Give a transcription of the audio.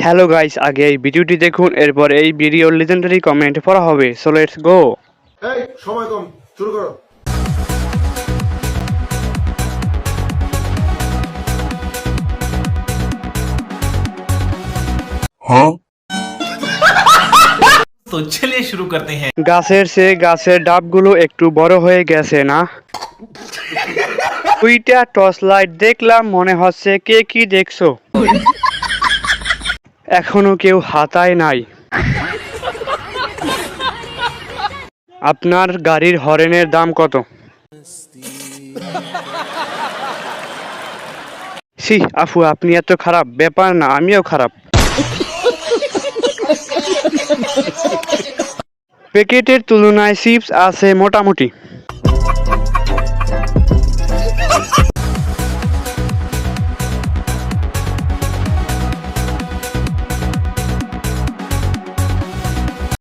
Hello guys, আগে এই ভিডিওটি দেখুন, এরপর এই ভিডিওর লিজেন্ডারি কমেন্ট পড়া হবে। So let's go. এই সময় কম, শুরু করো। तो चलिए शुरू करते हैं। গাছের চেয়ে গাছের ডাবগুলো একটু বড় হয়ে গেছে না? দুইটা টর্চ লাইট দেখলাম, মনে হচ্ছে কে কি দেখছো। এখনো কেউ হাতায় নাই। আপনার গাড়ির হরেনের দাম কত? ছি আফু, আপনি এত খারাপ? ব্যাপার না, আমিও খারাপ। প্যাকেটের তুলনায় চিপস আছে মোটামুটি।